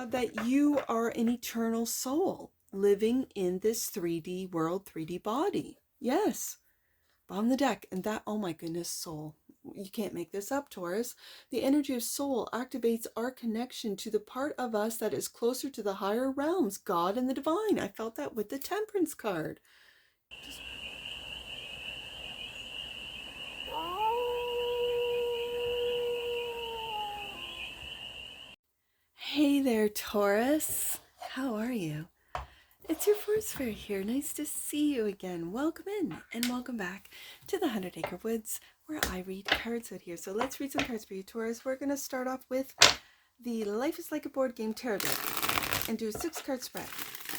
have that you are an eternal soul living in this 3D world, 3D body. Yes. On the deck. And that, oh my goodness, soul. You can't make this up, Taurus. The energy of soul activates our connection to the part of us that is closer to the higher realms, God and the divine. I felt that with the Temperance card. Hey there, Taurus. How are you? It's your forest fairy here. Nice to see you again. Welcome in and welcome back to the 100 Acre Woods, where I read cards out here. So let's read some cards for you, Taurus. We're going to start off with the Life is Like a Board Game Tarot deck and do a 6-card spread,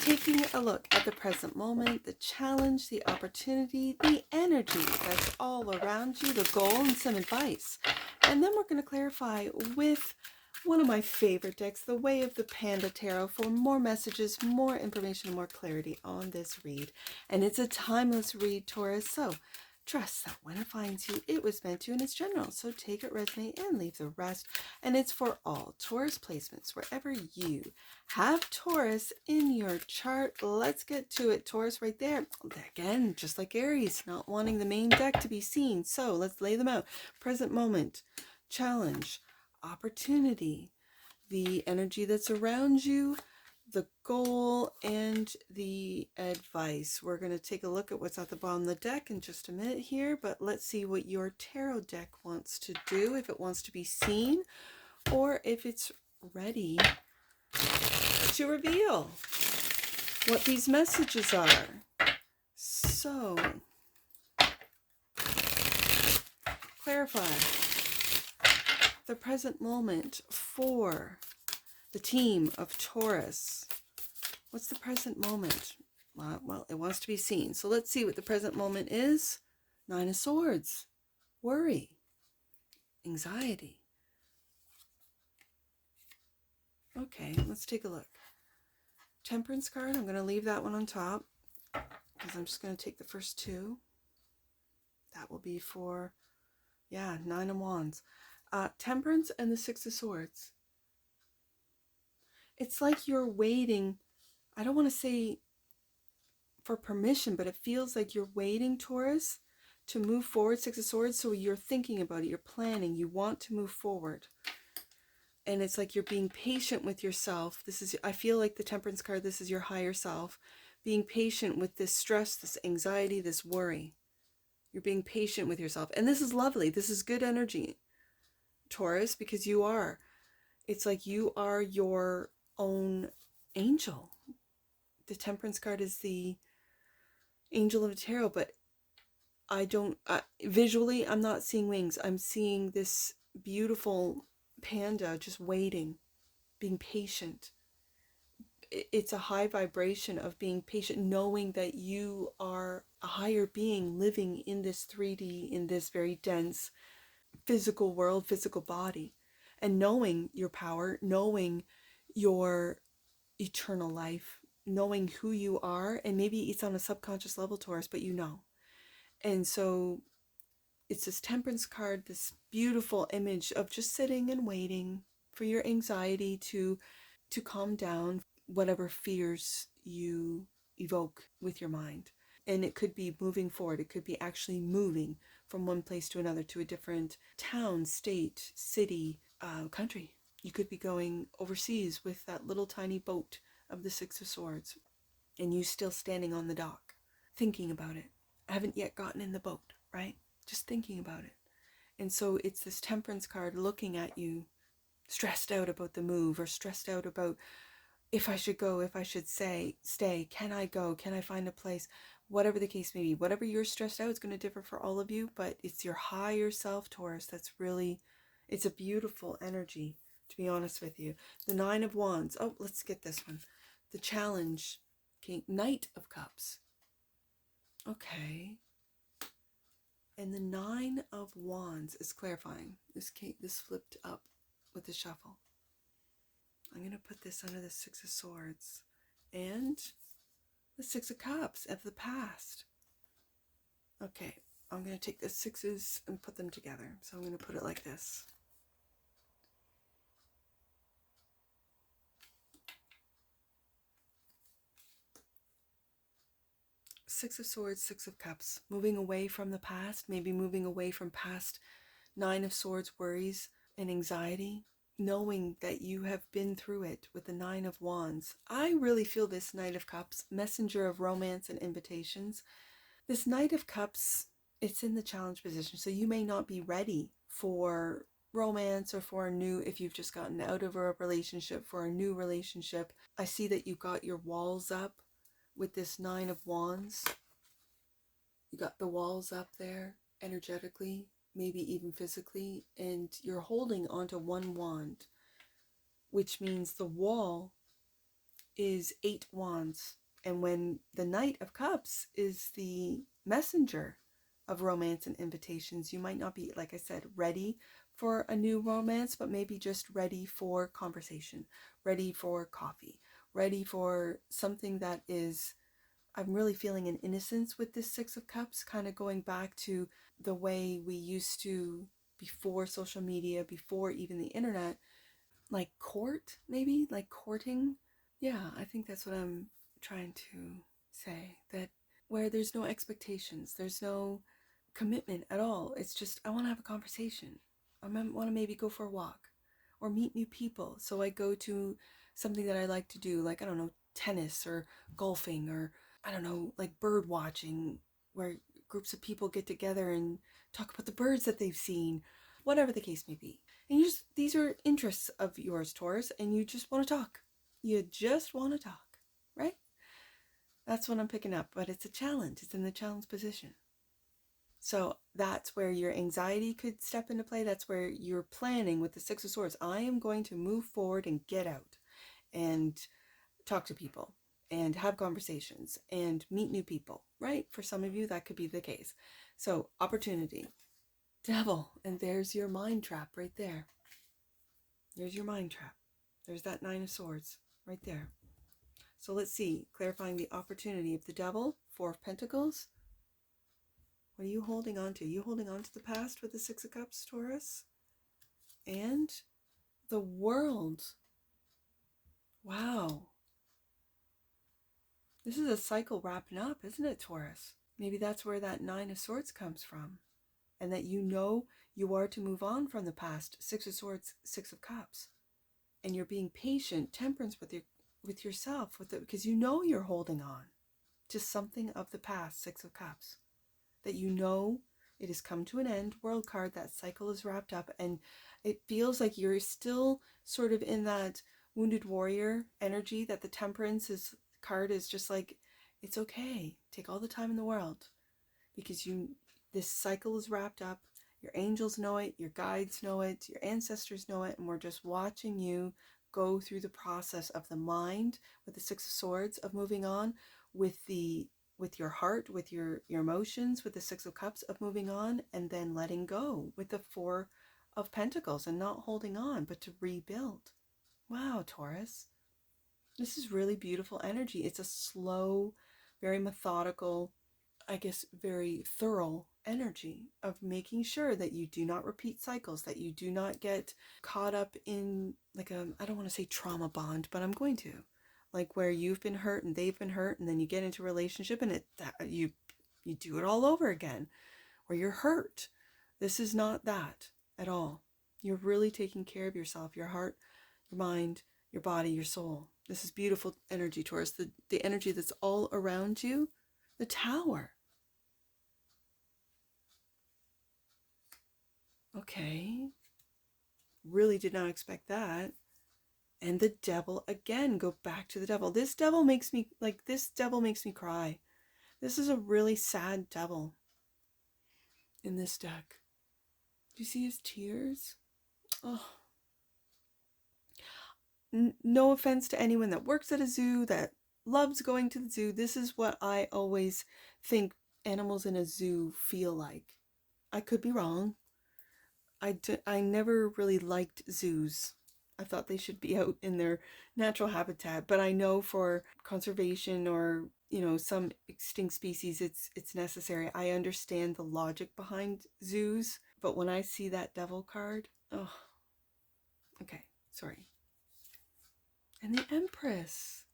taking a look at the present moment, the challenge, the opportunity, the energy that's all around you, the goal, and some advice. And then we're going to clarify with one of my favorite decks, the Way of the Panda Tarot, for more messages, more information, and more clarity on this read. And it's a timeless read, Taurus, so trust that when it finds you, it was meant to and it's general. So take it, resonate, and leave the rest. And it's for all Taurus placements, wherever you have Taurus in your chart. Let's get to it. Taurus right there. Again, just like Aries, not wanting the main deck to be seen. So let's lay them out. Present moment, challenge, opportunity, the energy that's around you, the goal, and the advice. We're going to take a look at what's at the bottom of the deck in just a minute here, but let's see what your tarot deck wants to do, if it wants to be seen, or if it's ready to reveal what these messages are. So, clarify the present moment for the team of Taurus. What's the present moment? Well, it wants to be seen. So let's see what the present moment is. 9 of Swords. Worry. Anxiety. Okay, let's take a look. Temperance card. I'm going to leave that one on top because I'm just going to take the first two. That will be for, 9 of Wands. Temperance and the 6 of Swords. It's like you're waiting. I don't want to say for permission, but it feels like you're waiting, Taurus, to move forward. 6 of Swords. So you're thinking about it. You're planning. You want to move forward. And it's like you're being patient with yourself. I feel like the Temperance card, this is your higher self. Being patient with this stress, this anxiety, this worry. You're being patient with yourself. And this is lovely. This is good energy, Taurus, because you are. It's like you are your own angel. The Temperance card is the angel of the tarot, but visually, I'm not seeing wings. I'm seeing this beautiful panda just waiting, being patient. It's a high vibration of being patient, knowing that you are a higher being living in this 3D, in this very dense physical world, physical body, and knowing your power, knowing your eternal life, knowing who you are. And maybe it's on a subconscious level, Taurus, but you know. And so it's this Temperance card, this beautiful image of just sitting and waiting for your anxiety to calm down, whatever fears you evoke with your mind. And it could be moving forward. It could be actually moving from one place to another, to a different town, state, city, country. You could be going overseas with that little tiny boat of the 6 of Swords, and you still standing on the dock, thinking about it. I haven't yet gotten in the boat, right? Just thinking about it. And so it's this Temperance card looking at you, stressed out about the move, or stressed out about if I should go, if I should stay, can I go, can I find a place, whatever the case may be. Whatever you're stressed out is going to differ for all of you, but it's your higher self, Taurus, that's really, it's a beautiful energy, to be honest with you. The 9 of Wands. Oh, let's get this one. The challenge. Okay, Knight of Cups. Okay. And the 9 of Wands is clarifying. This flipped up with the shuffle. I'm going to put this under the 6 of Swords and the 6 of Cups of the past. Okay, I'm going to take the 6s and put them together. So I'm going to put it like this. Six of Swords, Six of Cups, moving away from the past, maybe moving away from past Nine of Swords worries and anxiety, knowing that you have been through it with the Nine of Wands. I really feel this Knight of Cups, messenger of romance and invitations. This Knight of Cups, it's in the challenge position, so you may not be ready for romance or for a new, if you've just gotten out of a relationship, for a new relationship. I see that you got your walls up with this Nine of Wands. You got the walls up there energetically, maybe even physically, and you're holding onto one wand, which means the wall is 8 wands. And when the Knight of Cups is the messenger of romance and invitations, you might not be, like I said, ready for a new romance, but maybe just ready for conversation, ready for coffee, ready for something that is, I'm really feeling an innocence with this Six of Cups, kind of going back to the way we used to before social media, before even the internet, like court, maybe like courting. Yeah, I think that's what I'm trying to say, that where there's no expectations, there's no commitment at all. It's just, I want to have a conversation. I want to maybe go for a walk or meet new people. So I go to something that I like to do, like, I don't know, tennis or golfing, or I don't know, like bird watching, where groups of people get together and talk about the birds that they've seen, whatever the case may be. And you just, these are interests of yours, Taurus, and you just want to talk. You just want to talk, right? That's what I'm picking up, but it's a challenge. It's in the challenge position. So that's where your anxiety could step into play. That's where you're planning with the Six of Swords. I am going to move forward and get out and talk to people and have conversations and meet new people, right? For some of you, that could be the case. So opportunity, Devil, and there's your mind trap right there. There's your mind trap. There's that Nine of Swords right there. So let's see, clarifying the opportunity of the Devil, Four of Pentacles. What are you holding on to? You holding on to the past with the Six of Cups, Taurus? And the World. Wow. This is a cycle wrapping up, isn't it, Taurus? Maybe that's where that Nine of Swords comes from. And that you know you are to move on from the past. Six of Swords, Six of Cups. And you're being patient, temperance with yourself, because you know you're holding on to something of the past, Six of Cups. That you know it has come to an end, World card, that cycle is wrapped up, and it feels like you're still sort of in that wounded warrior energy, that the Temperance card is just like, it's okay, take all the time in the world, because this cycle is wrapped up. Your angels know it, your guides know it, your ancestors know it, and we're just watching you go through the process of the mind with the Six of Swords, of moving on, with your heart, with your emotions, with the Six of Cups, of moving on, and then letting go with the Four of Pentacles, and not holding on, but to rebuild. Wow, Taurus. This is really beautiful energy. It's a slow, very methodical, I guess, very thorough energy of making sure that you do not repeat cycles, that you do not get caught up in like I don't want to say trauma bond, but I'm going to, like where you've been hurt and they've been hurt, and then you get into a relationship and you do it all over again, or you're hurt. This is not that at all. You're really taking care of yourself, your heart, your mind, your body, your soul. This is beautiful energy, Taurus. The energy that's all around you, the Tower. Okay. Really did not expect that. And the Devil again. Go back to the Devil. This devil makes me cry. This is a really sad devil in this deck. Do you see his tears? Oh. No offense to anyone that works at a zoo, that loves going to the zoo. This is what I always think animals in a zoo feel like. I could be wrong. I never really liked zoos. I thought they should be out in their natural habitat, but I know for conservation, or some extinct species, it's necessary. I understand the logic behind zoos, but when I see that Devil card, oh, okay, sorry. And the Empress.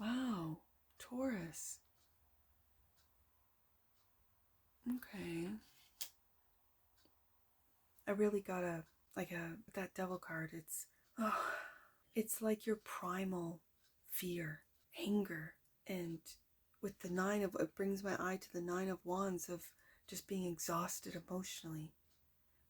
Wow. Taurus. Okay. I really got that devil card. Oh, it's like your primal fear, anger, and with the it brings my eye to the 9 of Wands of just being exhausted emotionally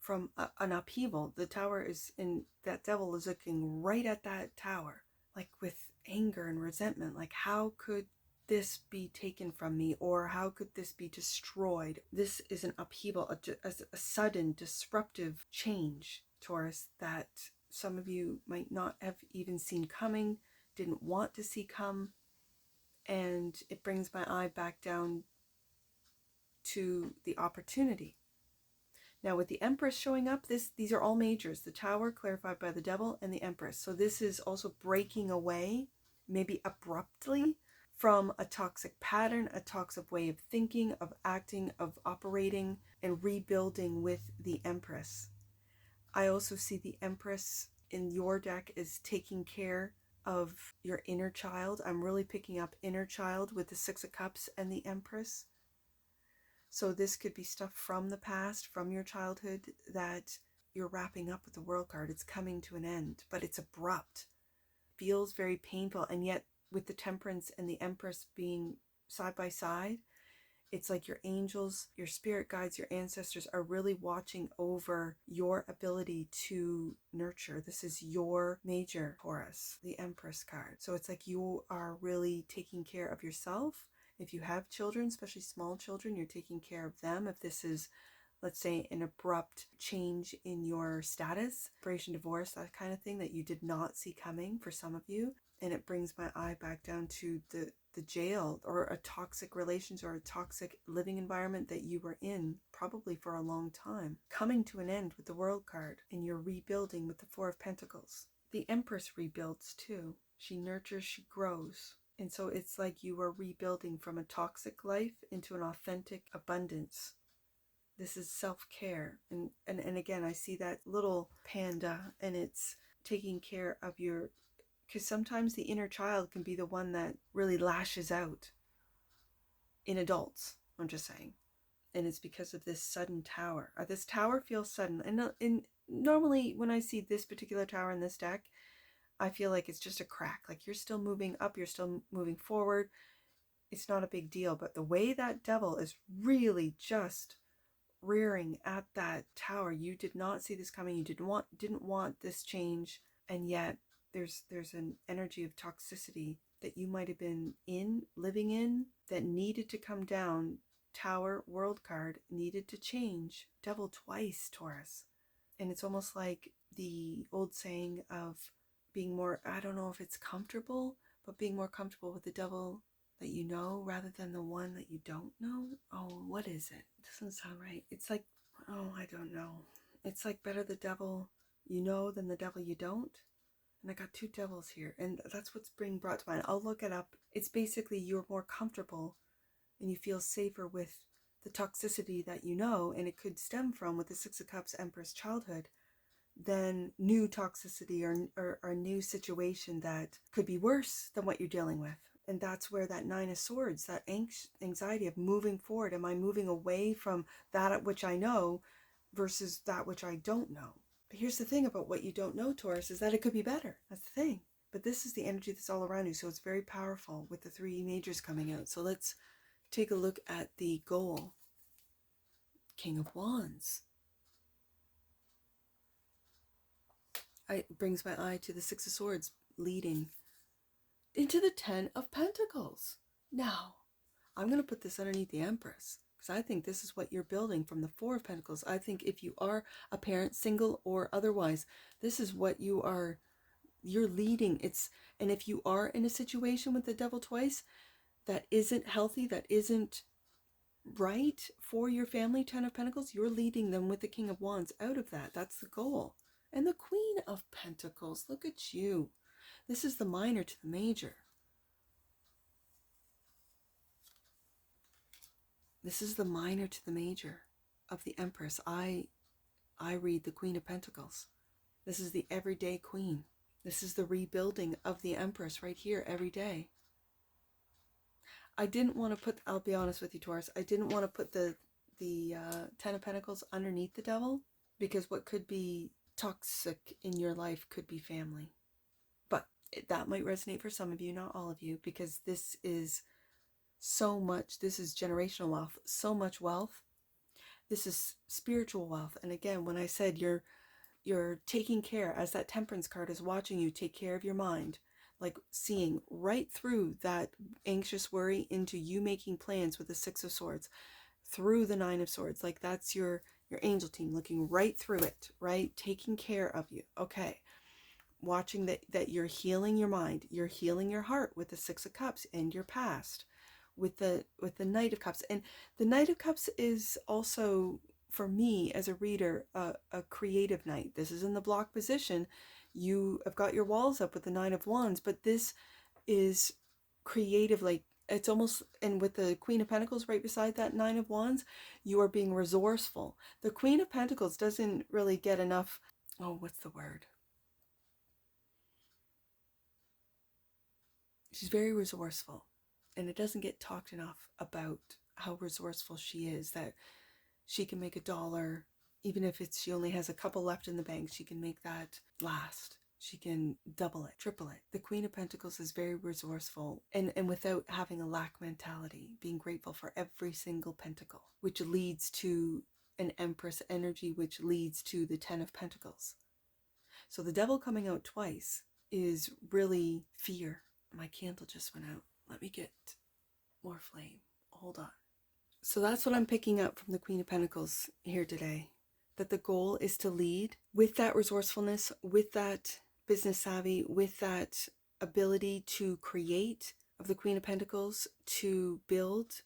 from an upheaval. The tower is in, that devil is looking right at that tower, like with anger and resentment, like how could this be taken from me, or how could this be destroyed? This is an upheaval, a sudden disruptive change, Taurus, that some of you might not have even seen coming, didn't want to see come. And it brings my eye back down to the opportunity. Now with the Empress showing up, these are all majors. The Tower clarified by the Devil and the Empress. So this is also breaking away, maybe abruptly, from a toxic pattern, a toxic way of thinking, of acting, of operating, and rebuilding with the Empress. I also see the Empress in your deck as taking care of your inner child. I'm really picking up inner child with the Six of Cups and the Empress. So this could be stuff from the past, from your childhood, that you're wrapping up with the World card. It's coming to an end, but it's abrupt. Feels very painful, and yet with the Temperance and the Empress being side by side, it's like your angels, your spirit guides, your ancestors are really watching over your ability to nurture. This is your major, Taurus, the Empress card. So it's like you are really taking care of yourself. If you have children, especially small children, you're taking care of them. If this is, let's say, an abrupt change in your status, separation, divorce, that kind of thing that you did not see coming for some of you. And it brings my eye back down to the jail, or a toxic relationship, or a toxic living environment that you were in probably for a long time, coming to an end with the World card, and you're rebuilding with the Four of Pentacles. The Empress rebuilds too. She nurtures, she grows. And so it's like you are rebuilding from a toxic life into an authentic abundance. This is self-care. And again, I see that little panda, and it's taking care of your, because sometimes the inner child can be the one that really lashes out in adults, I'm just saying. And it's because of this sudden tower. This tower feels sudden. And normally when I see this particular tower in this deck, I feel like it's just a crack. Like you're still moving up, you're still moving forward. It's not a big deal. But the way that devil is really just rearing at that tower, you did not see this coming. You didn't want this change, and yet there's an energy of toxicity that you might have been living in, that needed to come down. Tower, World card, needed to change. Devil twice, Taurus. And it's almost like the old saying of being more, I don't know if it's comfortable, but being more comfortable with the devil that you know rather than the one that you don't know. Oh, what is it? It doesn't sound right. It's like, oh, I don't know. It's like better the devil you know than the devil you don't. And I got two devils here, and that's what's being brought to mind. I'll look it up. It's basically you're more comfortable and you feel safer with the toxicity that you know, and it could stem from, with the Six of Cups, Empress, childhood, than new toxicity or a new situation that could be worse than what you're dealing with. And that's where that Nine of Swords, that anxiety of moving forward. Am I moving away from that at which I know versus that which I don't know? But here's the thing about what you don't know, Taurus, is that it could be better. That's the thing. But this is the energy that's all around you. So it's very powerful with the three majors coming out. So let's take a look at the goal. King of Wands. It brings my eye to the Six of Swords leading into the Ten of Pentacles. Now, I'm going to put this underneath the Empress, because I think this is what you're building from the Four of Pentacles. I think if you are a parent, single or otherwise, this is what you're leading. And if you are in a situation with the Devil twice that isn't healthy, that isn't right for your family, Ten of Pentacles, you're leading them with the King of Wands out of that. That's the goal. And the Queen of Pentacles, look at you. This is the minor to the major. This is the minor to the major of the Empress. I read the Queen of Pentacles. This is the everyday queen. This is the rebuilding of the Empress right here every day. I didn't want to put, I'll be honest with you, Taurus, I didn't want to put the Ten of Pentacles underneath the Devil, because what could be toxic in your life could be family. But that might resonate for some of you, not all of you, because this is so much, this is generational wealth, so much wealth. This is spiritual wealth. And again, when I said you're taking care, as that Temperance card is watching you take care of your mind, like seeing right through that anxious worry into you making plans with the Six of Swords, through the Nine of Swords. Like that's your angel team looking right through it, right? Taking care of you. Okay. Watching that you're healing your mind, you're healing your heart with the Six of Cups and your past with the Knight of Cups. And the Knight of Cups is also, for me as a reader, a creative knight. This is in the block position. You have got your walls up with the Nine of Wands, but this is creative, like it's almost, and with the Queen of Pentacles right beside that Nine of Wands, you are being resourceful. The Queen of Pentacles doesn't really get enough, oh, what's the word? She's very resourceful, and it doesn't get talked enough about how resourceful she is, that she can make $1, even if she only has a couple left in the bank, she can make that last. She can double it, triple it. The Queen of Pentacles is very resourceful, and without having a lack mentality, being grateful for every single pentacle, which leads to an Empress energy, which leads to the Ten of Pentacles. So the Devil coming out twice is really fear. My candle just went out. Let me get more flame. Hold on. So that's what I'm picking up from the Queen of Pentacles here today. That the goal is to lead with that resourcefulness, with that business savvy, with that ability to create of the Queen of Pentacles, to build,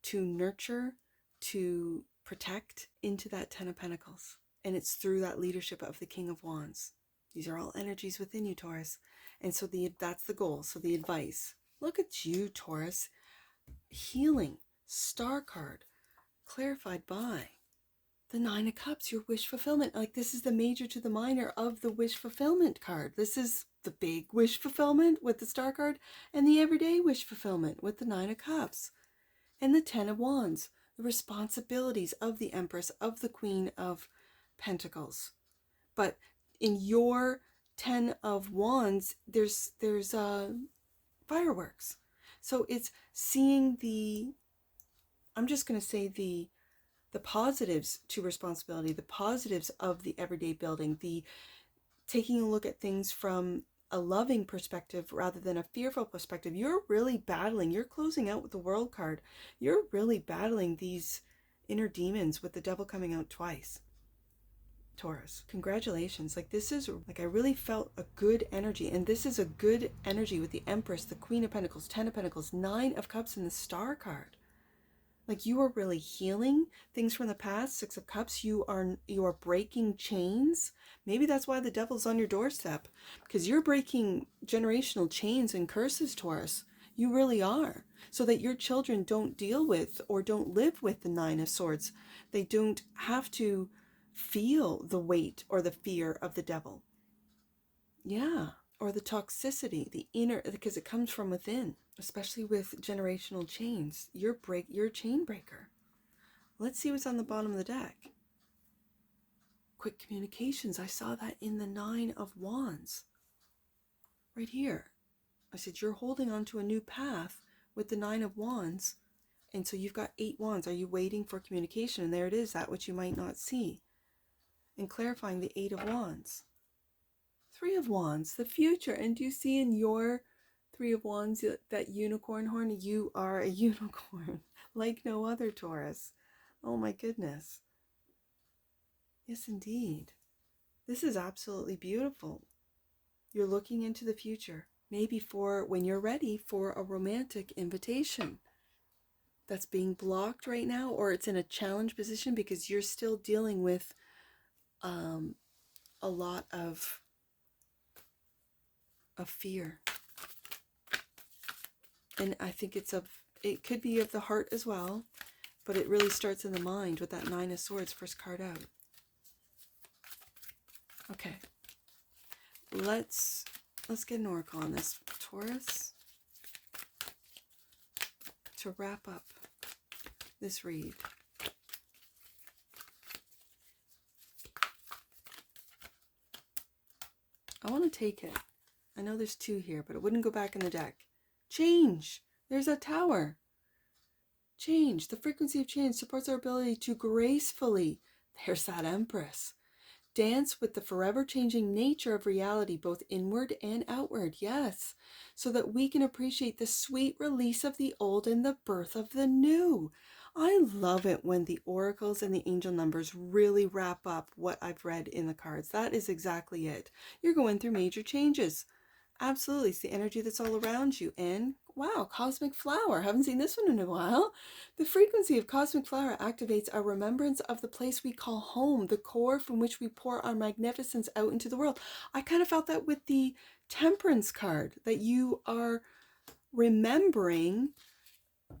to nurture, to protect into that Ten of Pentacles. And it's through that leadership of the King of Wands. These are all energies within you, Taurus. And so that's the goal. So the advice. Look at you, Taurus. Healing. Star card. Clarified by the Nine of Cups. Your wish fulfillment. Like this is the major to the minor of the wish fulfillment card. This is the big wish fulfillment with the Star card, and the everyday wish fulfillment with the Nine of Cups. And the Ten of Wands. The responsibilities of the Empress, of the Queen of Pentacles. But in your Ten of Wands, there's fireworks. So it's seeing I'm just going to say the positives to responsibility, the positives of the everyday building, the taking a look at things from a loving perspective rather than a fearful perspective. You're really battling. You're closing out with the World card. You're really battling these inner demons with the Devil coming out twice. Taurus, congratulations. Like this is, like I really felt a good energy, and this is a good energy with the Empress, the Queen of Pentacles, Ten of Pentacles, Nine of Cups, and the Star card. Like you are really healing things from the past. Six of Cups, you are breaking chains. Maybe that's why the Devil's on your doorstep, because you're breaking generational chains and curses, Taurus. You really are, so that your children don't deal with or don't live with the Nine of Swords. They don't have to feel the weight or the fear of the Devil. Yeah, or the toxicity, the inner, because it comes from within, especially with generational chains. You're a chain breaker. Let's see what's on the bottom of the deck. Quick communications. I saw that in the Nine of Wands. Right here. I said, you're holding on to a new path with the Nine of Wands. And so you've got 8 wands. Are you waiting for communication? And there it is, that which you might not see. And clarifying the 8 of Wands. 3 of Wands, the future. And do you see in your 3 of Wands that unicorn horn? You are a unicorn like no other, Taurus. Oh my goodness. Yes, indeed. This is absolutely beautiful. You're looking into the future, maybe for when you're ready for a romantic invitation that's being blocked right now, or it's in a challenge position because you're still dealing with a lot of fear. And I think it could be of the heart as well, but it really starts in the mind with that Nine of Swords, first card out. Okay. Let's get an oracle on this. Taurus. to wrap up this read. I want to take it. I know there's 2 here, but it wouldn't go back in the deck. Change. There's a tower. Change. The frequency of change supports our ability to gracefully, there's that Empress, dance with the forever changing nature of reality, both inward and outward. Yes. So that we can appreciate the sweet release of the old and the birth of the new. I love it when the oracles and the angel numbers really wrap up what I've read in the cards. That is exactly it. You're going through major changes. Absolutely. It's the energy that's all around you. And wow, cosmic flower. Haven't seen this one in a while. The frequency of cosmic flower activates our remembrance of the place we call home, the core from which we pour our magnificence out into the world. I kind of felt that with the Temperance card, that you are remembering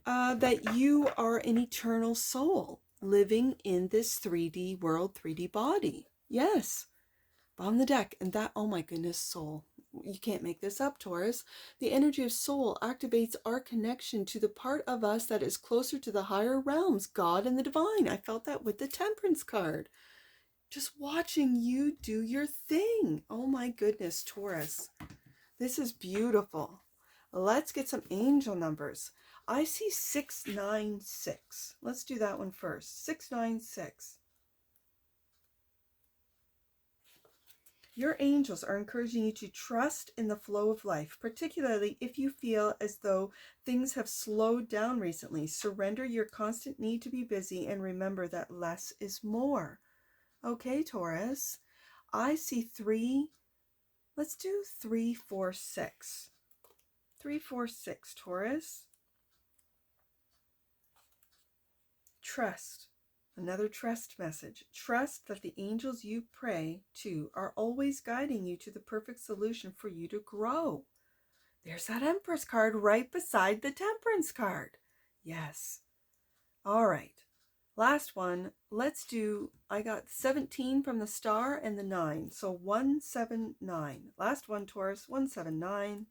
that you are an eternal soul living in this 3D world, 3D body. Yes. Bottom of the deck. And that, oh my goodness, soul. You can't make this up, Taurus. The energy of soul activates our connection to the part of us that is closer to the higher realms, God and the divine. I felt that with the Temperance card. Just watching you do your thing. Oh my goodness, Taurus. This is beautiful. Let's get some angel numbers. I see 696. Let's do that one first. 696. Your angels are encouraging you to trust in the flow of life, particularly if you feel as though things have slowed down recently. Surrender your constant need to be busy and remember that less is more. Okay, Taurus. I see 3. Let's do 3, 4, 6. 3, 4, 6, Taurus. Trust. Another trust message. Trust that the angels you pray to are always guiding you to the perfect solution for you to grow. There's that Empress card right beside the Temperance card. Yes. All right. Last one. Let's do, I got 17 from the star and the 9. So 179. Last one, Taurus. 179.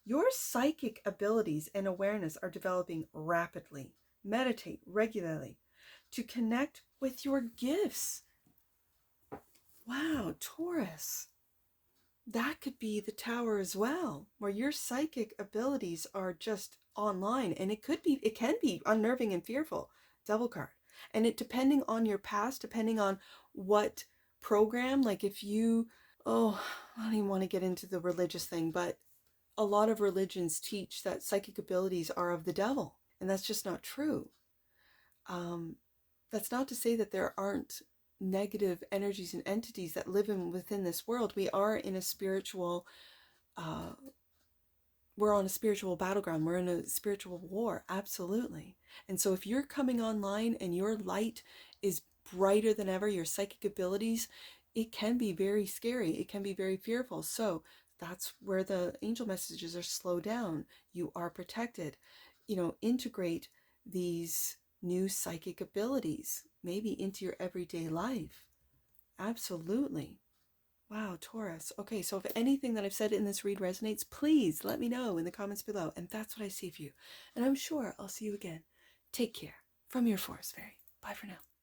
Your psychic abilities and awareness are developing rapidly. Meditate regularly to connect with your gifts. Wow, Taurus. That could be the tower as well, where your psychic abilities are just online, and it can be unnerving and fearful. Devil card. And it, depending on your past, depending on what program, like if you, I don't even want to get into the religious thing, but a lot of religions teach that psychic abilities are of the devil, and that's just not true. That's not to say that there aren't negative energies and entities that live within this world. We are in a spiritual, we're on a spiritual battleground. We're in a spiritual war. Absolutely. And so if you're coming online and your light is brighter than ever, your psychic abilities, it can be very scary. It can be very fearful. So that's where the angel messages are: slow down. You are protected. Integrate these new psychic abilities, maybe into your everyday life. Absolutely. Wow, Taurus. Okay, so if anything that I've said in this read resonates, please let me know in the comments below. And that's what I see for you. And I'm sure I'll see you again. Take care. From your Forest Fairy. Bye for now.